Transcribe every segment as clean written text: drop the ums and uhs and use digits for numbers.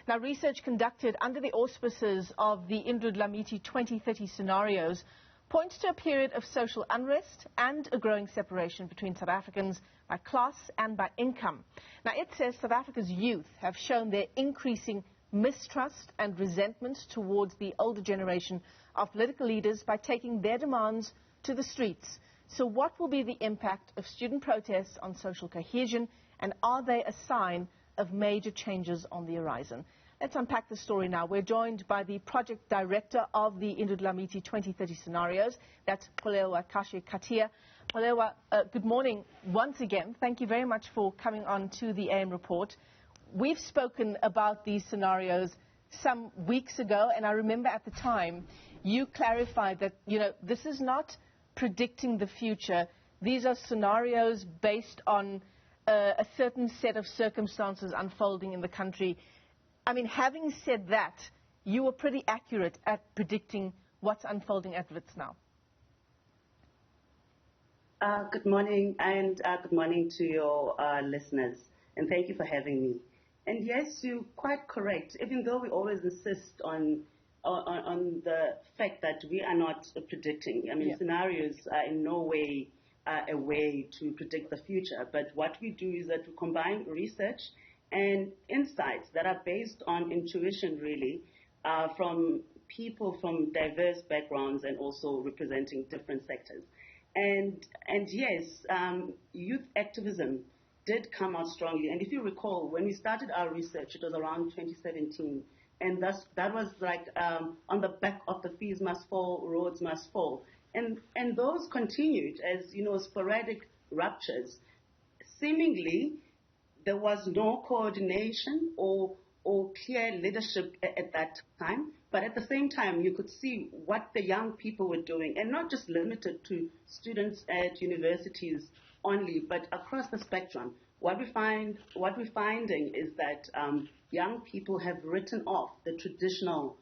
Now, research conducted under the auspices of the Indlulamithi 2030 scenarios points to a period of social unrest and a growing separation between South Africans by class and by income. Now, it says South Africa's youth have shown their increasing mistrust and resentment towards the older generation of political leaders by taking their demands to the streets. So what will be the impact of student protests on social cohesion, and are they a sign of major changes on the horizon? Let's unpack the story now. We're joined by the project director of the Indlulamithi 2030 scenarios. That's Xolelwa Kashe-Katiya. Xolelwa, good morning once again. Thank you very much for coming on to the AM report. We've spoken about these scenarios some weeks ago, and I remember at the time you clarified that, this is not predicting the future. These are scenarios based on a certain set of circumstances unfolding in the country. I mean, having said that, you were pretty accurate at predicting what's unfolding at Wits now. Good morning, and good morning to your listeners, and thank you for having me. And yes, you're quite correct, even though we always insist on the fact that we are not predicting. I mean, scenarios are in no way a way to predict the future, but what we do is that we combine research and insights that are based on intuition, really, from people from diverse backgrounds and also representing different sectors. And yes, youth activism did come out strongly. And if you recall, when we started our research, it was around 2017. And that was like on the back of the fees must fall, roads must fall. And those continued as, sporadic ruptures. Seemingly, there was no coordination or clear leadership at that time. But at the same time, you could see what the young people were doing, and not just limited to students at universities only, but across the spectrum. What we're finding is that young people have written off the traditional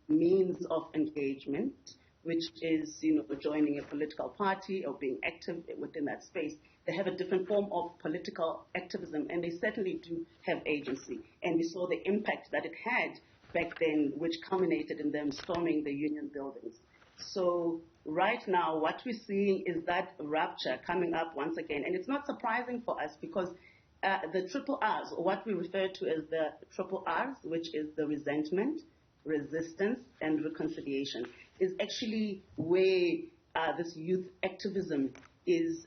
means of engagement, which is, joining a political party or being active within that space. They have a different form of political activism, and they certainly do have agency. And we saw the impact that it had back then, which culminated in them storming the union buildings. So right now, what we're seeing is that rupture coming up once again. And it's not surprising for us because the triple R's, or what we refer to as the triple R's, which is the resentment, resistance, and reconciliation, is actually where this youth activism is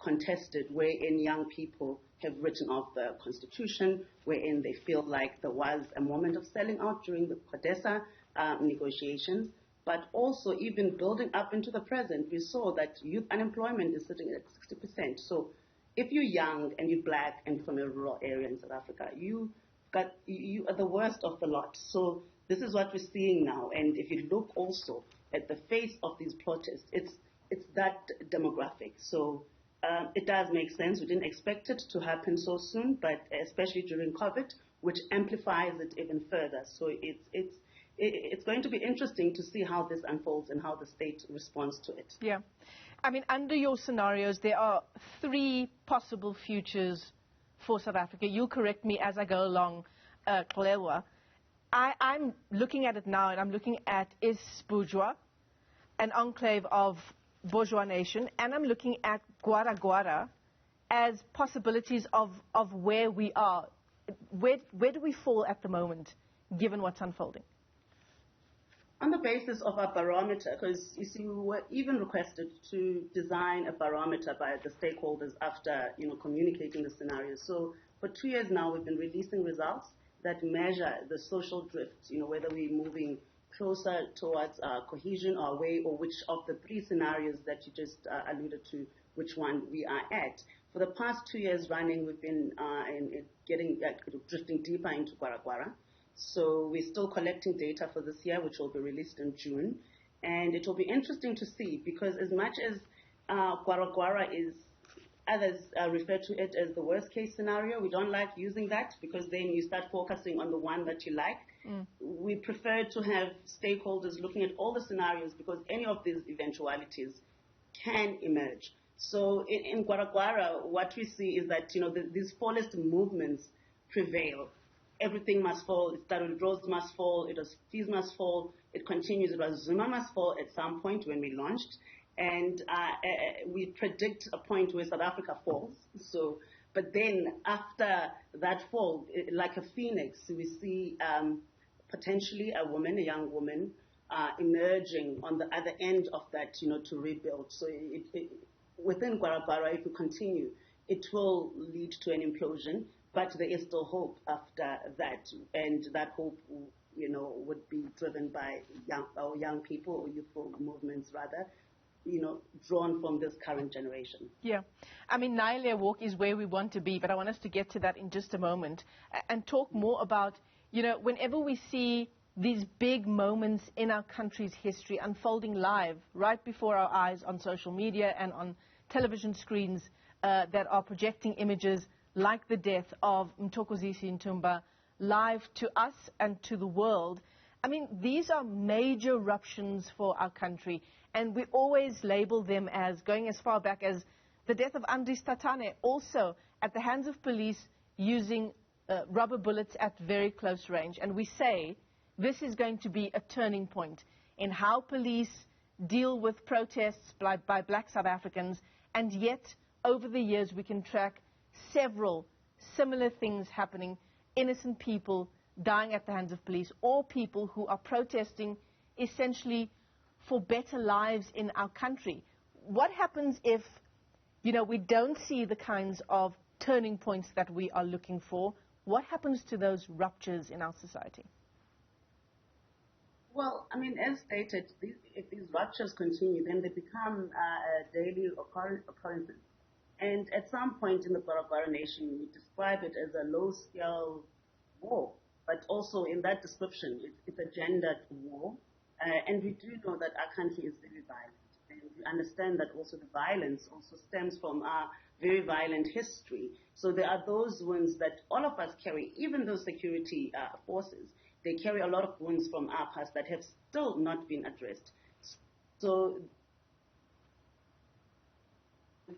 contested, wherein young people have written off the constitution, wherein they feel like there was a moment of selling out during the CODESA negotiations, but also even building up into the present, we saw that youth unemployment is sitting at 60%. So if you're young and you're black and from a rural area in South Africa, you are the worst of the lot. So this is what we're seeing now. And if you look also at the face of these protests, it's that demographic. So it does make sense. We didn't expect it to happen so soon, but especially during COVID, which amplifies it even further. So it's going to be interesting to see how this unfolds and how the state responds to it. Yeah. I mean, under your scenarios, there are three possible futures for South Africa. You'll correct me as I go along, Xolelwa. I'm looking at it now, and I'm looking at Bourgeois, an enclave of bourgeois nation, and I'm looking at Gwara as possibilities of where we are. Where do we fall at the moment, given what's unfolding? On the basis of a barometer, because you see, we were even requested to design a barometer by the stakeholders after communicating the scenario. So for 2 years now, we've been releasing results that measure the social drift, whether we're moving closer towards cohesion or away, or which of the three scenarios that you just alluded to, which one we are at. For the past 2 years running, we've been drifting deeper into Gwara. So we're still collecting data for this year, which will be released in June. And it will be interesting to see, because as much as Gwara is, others refer to it as the worst case scenario, we don't like using that, because then you start focusing on the one that you like. We prefer to have stakeholders looking at all the scenarios, because any of these eventualities can emerge. So in Gwara, what we see is that these fallist movements prevail. everything must fall. It started with Rhodes must fall. It was fees must fall. It continues. It was Zuma must fall at some point when we launched. And we predict a point where South Africa falls. So, but then after that fall, like a phoenix, we see potentially a woman, a young woman, emerging on the other end of that, to rebuild. So within Gwara, if we continue, it will lead to an implosion, but there is still hope after that, and that hope, would be driven by young people or youthful movements rather, drawn from this current generation. Yeah. I mean, Nile Walk is where we want to be, but I want us to get to that in just a moment and talk more about, whenever we see these big moments in our country's history unfolding live right before our eyes on social media and on television screens that are projecting images like the death of Mthokozisi Ntumba live to us and to the world. I mean, these are major ruptions for our country, and we always label them as going as far back as the death of Andries Tatane, also at the hands of police using rubber bullets at very close range. And we say this is going to be a turning point in how police deal with protests by black South Africans, and yet over the years we can track several similar things happening, innocent people dying at the hands of police, or people who are protesting essentially for better lives in our country. What happens if, we don't see the kinds of turning points that we are looking for? What happens to those ruptures in our society? Well, I mean, as stated, if these ruptures continue, then they become daily occurrences. And at some point in the Gwara nation, we describe it as a low-scale war. But also in that description, it's a gendered war. And we do know that our country is very violent. And we understand that also the violence also stems from our very violent history. So there are those wounds that all of us carry, even those security forces. They carry a lot of wounds from our past that have still not been addressed. So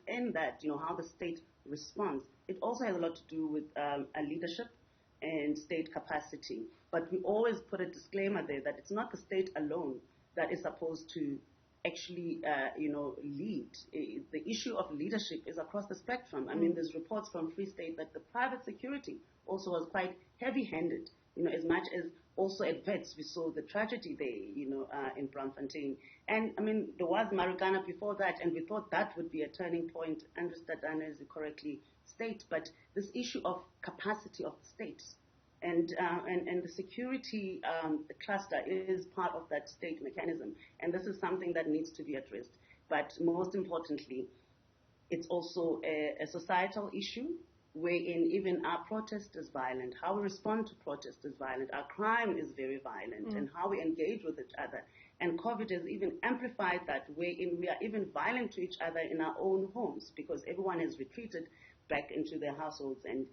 in that, how the state responds, it also has a lot to do with a leadership and state capacity. But we always put a disclaimer there that it's not the state alone that is supposed to actually, lead. The issue of leadership is across the spectrum. I mean, there's reports from Free State that the private security also was quite heavy-handed, as much as also at Vets, we saw the tragedy there, in Braamfontein. And, I mean, there was Marikana before that, and we thought that would be a turning point. Andries Tatane, as you correctly state, but this issue of capacity of the states and the security cluster is part of that state mechanism, and this is something that needs to be addressed. But most importantly, it's also a societal issue wherein even our protest is violent, how we respond to protest is violent, our crime is very violent, and how we engage with each other. And COVID has even amplified that, wherein we are even violent to each other in our own homes because everyone has retreated back into their households, and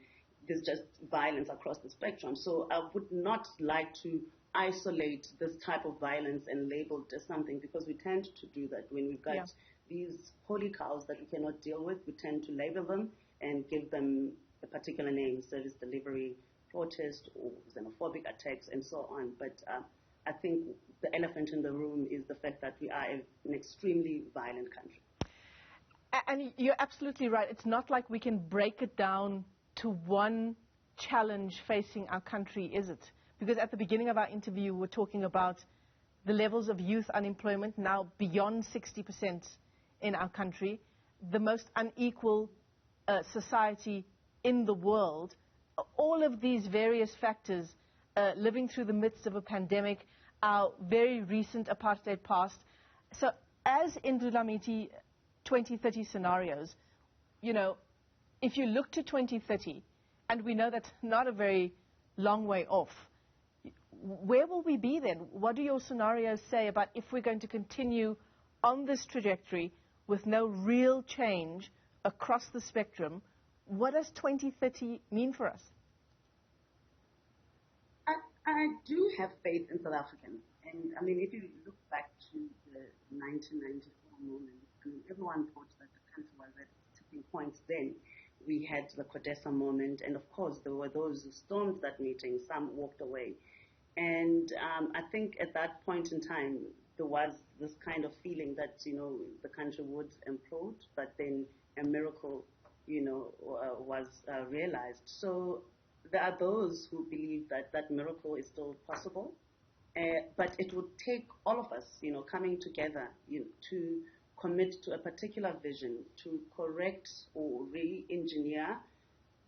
there's just violence across the spectrum. So I would not like to isolate this type of violence and label it as something, because we tend to do that when we've got these holy cows that we cannot deal with. We tend to label them and give them a particular name: service delivery, protest, or xenophobic attacks, and so on. But I think the elephant in the room is the fact that we are an extremely violent country. And you're absolutely right. It's not like we can break it down to one challenge facing our country, is it? Because at the beginning of our interview, we're talking about the levels of youth unemployment now beyond 60% in our country, the most unequal society in the world. All of these various factors, living through the midst of a pandemic, our very recent apartheid past. So as Indlulamithi 2030 scenarios, if you look to 2030, and we know that's not a very long way off, where will we be then? What do your scenarios say about if we're going to continue on this trajectory with no real change across the spectrum? What does 2030 mean for us? I do have faith in South Africans. And, I mean, if you look back to the 1994 moment, I mean, everyone thought that the country was at tipping points then, we had the Codesa moment, and of course there were those who stormed that meeting, some walked away. And I think at that point in time, there was this kind of feeling that, the country would implode, but then a miracle, was realized. So there are those who believe that that miracle is still possible, but it would take all of us, coming together, to commit to a particular vision, to correct or re-engineer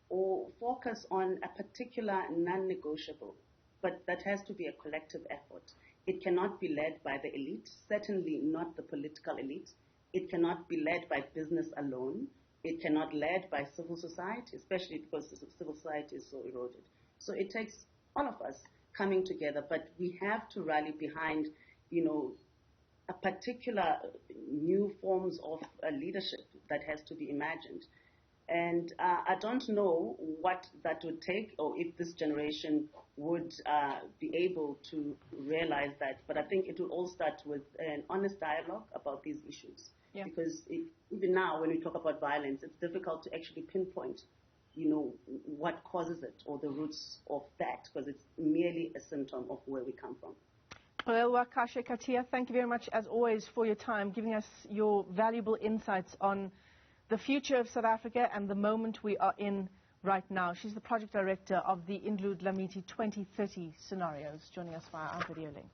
or focus on a particular non-negotiable. But that has to be a collective effort. It cannot be led by the elite, certainly not the political elite. It cannot be led by business alone. It cannot be led by civil society, especially because civil society is so eroded. So it takes all of us coming together, but we have to rally behind, a particular new forms of leadership that has to be imagined. And I don't know what that would take, or if this generation would be able to realize that. But I think it will all start with an honest dialogue about these issues. Yeah. Because even now, when we talk about violence, it's difficult to actually pinpoint, what causes it or the roots of that, because it's merely a symptom of where we come from. Xolelwa Kashe-Katiya, thank you very much, as always, for your time, giving us your valuable insights on the future of South Africa and the moment we are in right now. She's the project director of the Indlulamithi 2030 scenarios, joining us via our video link.